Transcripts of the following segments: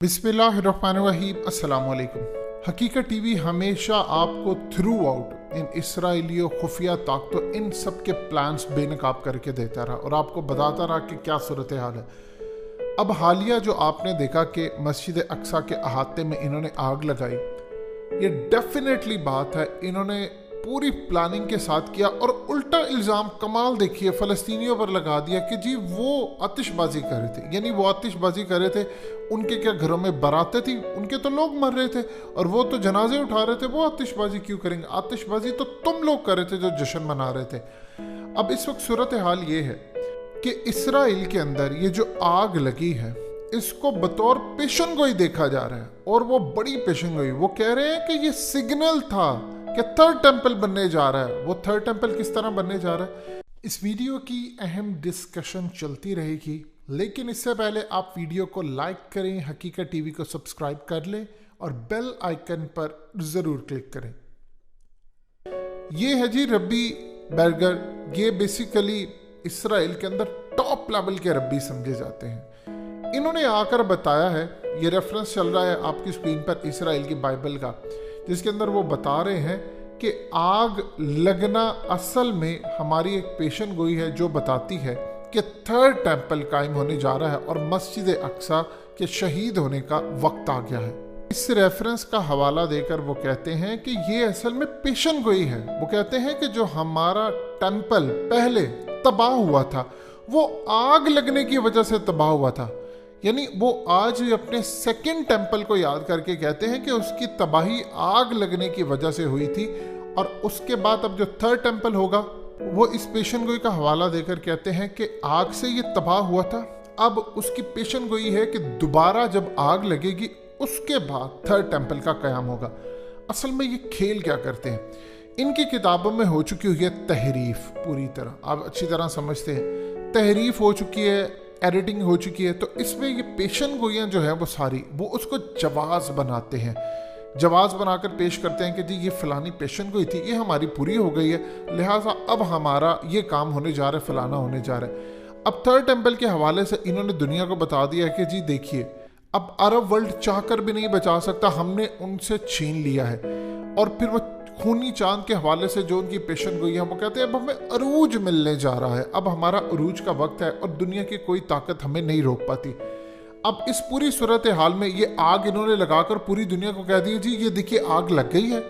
बिस्मिल्लाहिर्रहमानिर्रहीम। अस्सलाम वालेकुम। हकीकत टीवी हमेशा आपको थ्रू आउट इन इसराइलियों खुफिया ताकतों इन सब के प्लान्स बेनकाब करके देता रहा और आपको बताता रहा कि क्या सूरत हाल है। अब हालिया जो आपने देखा कि मस्जिद अक्सा के अहाते में इन्होंने आग लगाई, ये डेफिनेटली बात है इन्होंने पूरी प्लानिंग के साथ किया और उल्टा इल्ज़ाम कमाल देखिए फ़लस्तीनियों पर लगा दिया कि जी वो आतिशबाजी कर रहे थे। यानी वो आतिशबाजी कर रहे थे, उनके क्या घरों में बारातें थी, उनके तो लोग मर रहे थे और वो तो जनाजे उठा रहे थे, वो आतिशबाजी क्यों करेंगे? आतिशबाजी तो तुम लोग कर रहे थे जो जश्न मना रहे थे। अब इस वक्त सूरत हाल ये है कि इसराइल के अंदर ये जो आग लगी है इसको बतौर पेशन गोई देखा जा रहा है और वो बड़ी पेशन गोई। वो कह रहे हैं कि ये सिग्नल था कि थर्ड टेंपल बनने जा रहा है। वो थर्ड टेंपल किस तरह बनने जा रहा है, इस वीडियो की अहम डिस्कशन चलती रहेगी, लेकिन इससे पहले आप वीडियो को लाइक करें, हकीकत टीवी को सब्सक्राइब कर लें और बेल आइकन पर ज़रूर क्लिक करें। ये है जी रब्बी बर्गर। ये बेसिकली इसराइल के अंदर टॉप लेवल के रब्बी समझे जाते हैं। इन्होंने आकर बताया है, ये रेफरेंस चल रहा है आपकी स्क्रीन पर इसराइल की बाइबल का, जिसके अंदर वो बता रहे हैं कि आग लगना असल में हमारी एक पेशन गोई है जो बताती है कि थर्ड टेंपल कायम होने जा रहा है और मस्जिद अक्सा के शहीद होने का वक्त आ गया है। इस रेफरेंस का हवाला देकर वो कहते हैं कि ये असल में पेशन गोई है। वो कहते हैं कि जो हमारा टेंपल पहले तबाह हुआ था वो आग लगने की वजह से तबाह हुआ था। यानी वो आज अपने सेकंड टेंपल को याद करके कहते हैं कि उसकी तबाही आग लगने की वजह से हुई थी और उसके बाद अब जो थर्ड टेंपल होगा वो इस पेशन गोई का हवाला देकर कहते हैं कि आग से ये तबाह हुआ था, अब उसकी पेशन गोई है कि दोबारा जब आग लगेगी उसके बाद थर्ड टेंपल का कयाम होगा। असल में ये खेल क्या करते हैं, इनकी किताबों में हो चुकी हुई है तहरीफ, पूरी तरह आप अच्छी तरह समझते हैं, तहरीफ हो चुकी है, एडिटिंग हो चुकी है। तो इसमें ये पेशन गोइयाँ जो है वो सारी वो उसको जवाज बनाते हैं, जवाज बनाकर पेश करते हैं कि जी ये फलानी पेशन गोई थी, ये हमारी पूरी हो गई है, लिहाजा अब हमारा ये काम होने जा रहा है, फलाना होने जा रहा है। अब थर्ड टेंपल के हवाले से इन्होंने दुनिया को बता दिया है कि जी देखिए अब अरब वर्ल्ड चाहकर भी नहीं बचा सकता, हमने उनसे छीन लिया है। और फिर वो खूनी चांद के हवाले से जो उनकी पेशन गोई है वो कहते हैं अब हमें अरूज मिलने जा रहा है, अब हमारा अरूज का वक्त है और दुनिया की कोई ताकत हमें नहीं रोक पाती। अब इस पूरी सूरत हाल में ये आग इन्होंने लगाकर पूरी दुनिया को कह दिया जी ये देखिए आग लग गई है,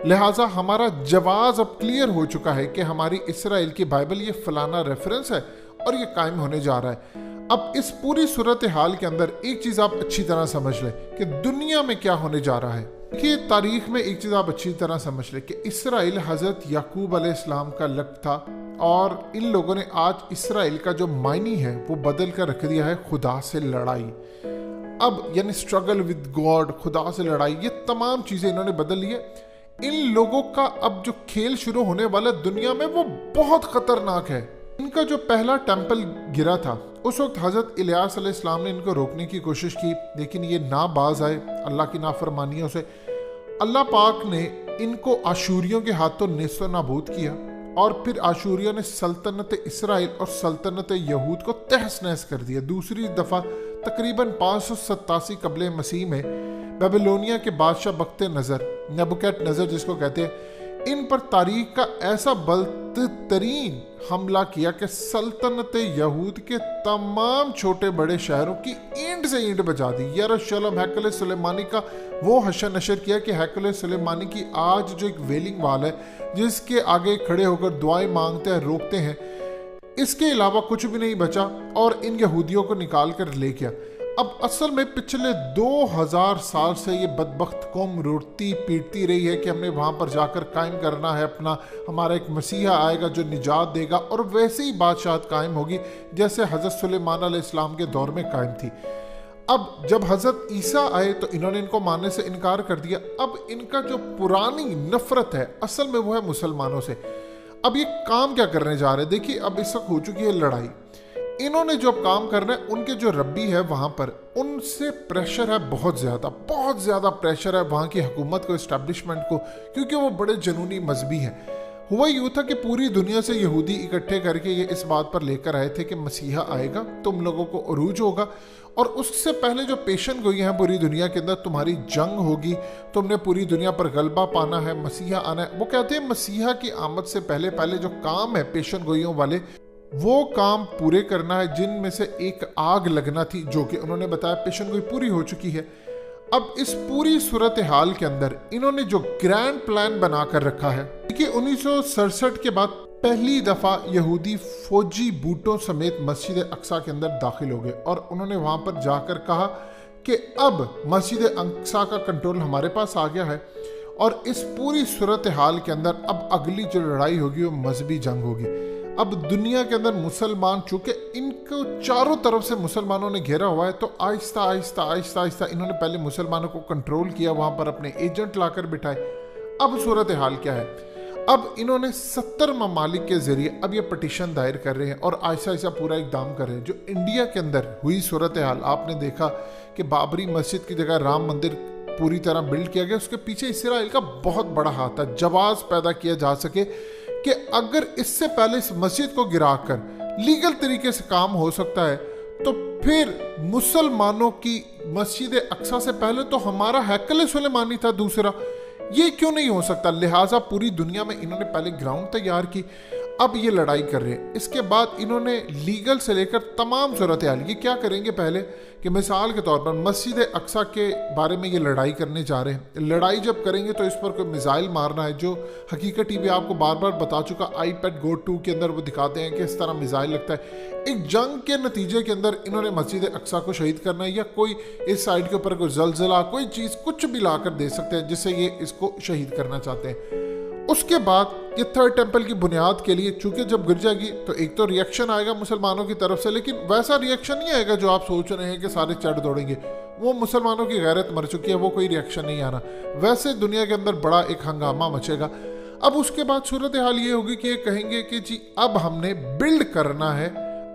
लिहाजा हमारा जवाब अब क्लियर हो चुका है कि हमारी इसराइल की बाइबल ये फलाना रेफरेंस है और ये कायम होने जा रहा है। अब इस पूरी सूरत हाल के अंदर एक चीज़ आप अच्छी तरह समझ लें कि दुनिया में क्या होने जा रहा है। देखिए तारीख में एक चीज़ आप अच्छी तरह समझ लें कि इसराइल हज़रत याकूब अलैहिस्सलाम का लक था और इन लोगों ने आज इसराइल का जो मायनी है वो बदल कर रख दिया है खुदा से लड़ाई। अब यानी स्ट्रगल विद गॉड, खुदा से लड़ाई, ये तमाम चीज़ें इन्होंने बदल ली है। इन लोगों का अब जो खेल शुरू होने वाला दुनिया में वो बहुत ख़तरनाक है। इनका जो पहला टेंपल गिरा था उस वक्त हज़रत इलियास अलैहिस्सलाम ने इनको रोकने की कोशिश की, लेकिन ये ना बाज आए अल्लाह की नाफरमानियों से। अल्लाह पाक ने इनको आशूरियों के हाथों नेस्तो नाबूद किया और फिर आशूरियों ने सल्तनत इसराइल और सल्तनत यहूद को तहस नहस कर दिया। दूसरी दफ़ा तकरीबन 587 कबले मसीह में बेबीलोनिया के बादशाह बख्ते नज़र, नेबुकदनेस्सर जिसको कहते हैं, इन पर तारीख का ऐसा बदतरीन हमला किया कि सल्तनत यहूद के तमाम छोटे बड़े शहरों की ईंट से ईंट बजा दी। यरूशलेम हैकल सुलेमानी का वो हशर नशर किया कि हैकल सुलेमानी की आज जो एक वेलिंग वाल है जिसके आगे खड़े होकर दुआएं मांगते हैं, रोकते हैं, इसके अलावा कुछ भी नहीं बचा और इन यहूदियों को निकाल कर ले गया। अब असल में पिछले 2000 साल से ये बदबख्त कौम रोती पीटती रही है कि हमने वहाँ पर जाकर कायम करना है अपना, हमारा एक मसीहा आएगा जो निजात देगा और वैसे ही बादशाहत कायम होगी जैसे हज़रत सुलेमान अलैहिस्सलाम के दौर में कायम थी। अब जब हज़रत ईसा आए तो इन्होंने इनको मानने से इनकार कर दिया। अब इनका जो पुरानी नफरत है असल में वो है मुसलमानों से। अब ये काम क्या करने जा रहे हैं, देखिए अब इस वक्त हो चुकी है लड़ाई। इन्होंने जो काम करना है उनके जो रब्बी है वहाँ पर उनसे प्रेशर है, बहुत ज़्यादा प्रेशर है वहाँ की हुकूमत को, इस्टेब्लिशमेंट को, क्योंकि वो बड़े जनूनी मजहबी हैं। हुआ यूं था कि पूरी दुनिया से यहूदी इकट्ठे करके ये इस बात पर लेकर आए थे कि मसीहा आएगा, तुम लोगों को अरूज होगा, और उससे पहले जो पेशन गोई हैं पूरी दुनिया के अंदर, तुम्हारी जंग होगी, तुमने पूरी दुनिया पर गलबा पाना है, मसीहा आना है। वो कहते हैं मसीहा की आमद से पहले पहले जो काम है पेशन गोइयों वाले, वो काम पूरे करना है, जिनमें से एक आग लगना थी, जो कि उन्होंने बताया पेशन गोई पूरी हो चुकी है। अब इस पूरी सूरत हाल के अंदर इन्होंने जो ग्रैंड प्लान बना कर रखा है कि 1967 के बाद पहली दफा यहूदी फौजी बूटों समेत मस्जिद अक्सा के अंदर दाखिल हो गए और उन्होंने वहां पर जाकर कहा कि अब मस्जिद अक्सा का कंट्रोल हमारे पास आ गया है और इस पूरी सूरत हाल के अंदर अब अगली जो लड़ाई होगी वो मजहबी जंग होगी। अब दुनिया के अंदर मुसलमान, चूंकि इनको चारों तरफ से मुसलमानों ने घेरा हुआ है, तो आहिस्ता आहिस्ता आहिस्ता आहिस्ता इन्होंने पहले मुसलमानों को कंट्रोल किया, वहां पर अपने एजेंट लाकर बिठाए। अब सूरत हाल क्या है, अब इन्होंने 70 ममालिक के जरिए अब ये पटिशन दायर कर रहे हैं और आहिस्ता आहिस्ता पूरा इकदाम कर रहे हैं। जो इंडिया के अंदर हुई सूरत हाल, आपने देखा कि बाबरी मस्जिद की जगह राम मंदिर पूरी तरह बिल्ड किया गया, उसके पीछे इसराइल का बहुत बड़ा हाथ था। जवाब पैदा किया जा सके कि अगर इससे पहले इस मस्जिद को गिराकर लीगल तरीके से काम हो सकता है, तो फिर मुसलमानों की मस्जिद अक्सा से पहले तो हमारा हैकल सुलेमानी था दूसरा, ये क्यों नहीं हो सकता। लिहाजा पूरी दुनिया में इन्होंने पहले ग्राउंड तैयार की, अब ये लड़ाई कर रहे हैं। इसके बाद इन्होंने लीगल से लेकर तमाम सूरत हाल, ये क्या करेंगे पहले कि मिसाल के तौर पर मस्जिद अक्सा के बारे में ये लड़ाई करने जा रहे हैं। लड़ाई जब करेंगे तो इस पर कोई मिसाइल मारना है, जो हकीकत टीवी आपको बार बार बता चुका, iPad Go 2 के अंदर वो दिखाते हैं कि इस तरह मिसाइल लगता है। एक जंग के नतीजे के अंदर इन्होंने मस्जिद अक्सा को शहीद करना है, या कोई इस साइड के ऊपर कोई जलजला, कोई चीज़ कुछ भी लाकर दे सकते हैं जिससे ये इसको शहीद करना चाहते हैं। उसके बाद ये थर्ड टेम्पल की बुनियाद के लिए, चूंकि जब गिर जाएगी तो एक तो रिएक्शन आएगा मुसलमानों की तरफ से, लेकिन वैसा रिएक्शन नहीं आएगा जो आप सोच रहे हैं कि सारे चढ़ दौड़ेंगे। वो मुसलमानों की गैरत मर चुकी है, वो कोई रिएक्शन नहीं आना। वैसे दुनिया के अंदर बड़ा एक हंगामा मचेगा। अब उसके बाद सूरत हाल ये होगी कि ये कहेंगे कि जी अब हमने बिल्ड करना है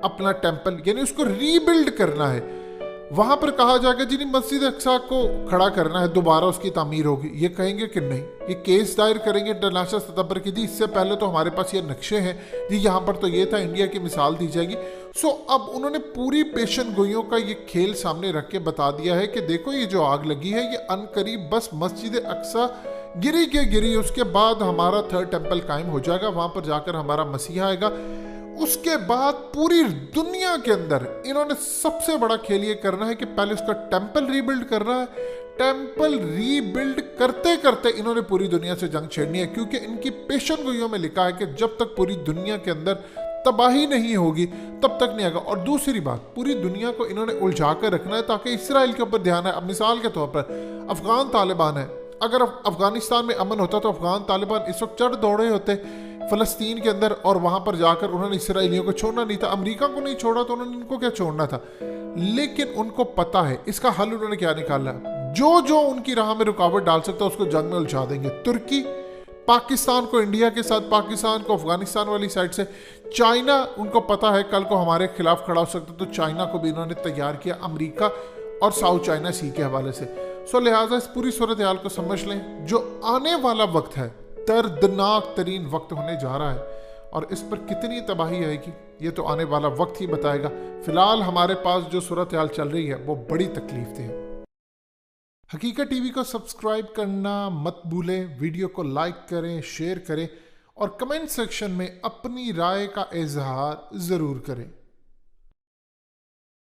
अपना टेम्पल, यानी उसको रीबिल्ड करना है। वहां पर कहा जाएगा जी मस्जिद अक्सा को खड़ा करना है, दोबारा उसकी तामीर होगी। ये कहेंगे कि नहीं, ये केस दायर करेंगे इंटरनेशनल सतह पर कि जी इससे पहले तो हमारे पास ये नक्शे हैं जी, यहाँ पर तो ये था, इंडिया की मिसाल दी जाएगी। सो अब उन्होंने पूरी पेशन गोइयों का ये खेल सामने रख के बता दिया है कि देखो ये जो आग लगी है ये अनकरीब बस मस्जिद अक्सा गिरी के गिरी, उसके बाद हमारा थर्ड टेम्पल कायम हो जाएगा, वहां पर जाकर हमारा मसीहा आएगा। उसके बाद पूरी दुनिया के अंदर इन्होंने सबसे बड़ा खेल ये करना है कि पहले उसका टेम्पल रीबिल्ड करना है। टेम्पल रीबिल्ड करते करते इन्होंने पूरी दुनिया से जंग छेड़नी है, क्योंकि इनकी पेशन गोइयों में लिखा है कि जब तक पूरी दुनिया के अंदर तबाही नहीं होगी तब तक नहीं आएगा। और दूसरी बात, पूरी दुनिया को इन्होंने उलझा कर रखना है ताकि इसराइल के ऊपर ध्यान है। अब मिसाल के तौर पर अफगान तालिबान है, अगर अफगानिस्तान में अमन होता तो अफगान तालिबान इस वक्त चढ़ दौड़े होते फलस्तीन के अंदर, और वहां पर जाकर उन्होंने इसराइलियों को छोड़ना नहीं था। अमेरिका को नहीं छोड़ा तो उन्होंने इनको क्या छोड़ना था। लेकिन उनको पता है इसका हल उन्होंने क्या निकाला, जो जो उनकी राह में रुकावट डाल सकता है उसको जंग में उलझा देंगे। तुर्की पाकिस्तान को इंडिया के साथ, पाकिस्तान को अफगानिस्तान वाली साइड से, चाइना उनको पता है कल को हमारे खिलाफ खड़ा हो सकता, तो चाइना को भी इन्होंने तैयार किया, अमेरिका और साउथ चाइना सी के हवाले से। सो लिहाजा इस पूरी सूरत हाल को समझ लें, जो आने वाला वक्त है दर्दनाक तरीन वक्त होने जा रहा है, और इस पर कितनी तबाही आएगी ये तो आने वाला वक्त ही बताएगा। फिलहाल हमारे पास जो सूरत हाल चल रही है वो बड़ी तकलीफ दे है। हकीकत टीवी को सब्सक्राइब करना मत भूलें, वीडियो को लाइक करें, शेयर करें और कमेंट सेक्शन में अपनी राय का इजहार ज़रूर करें।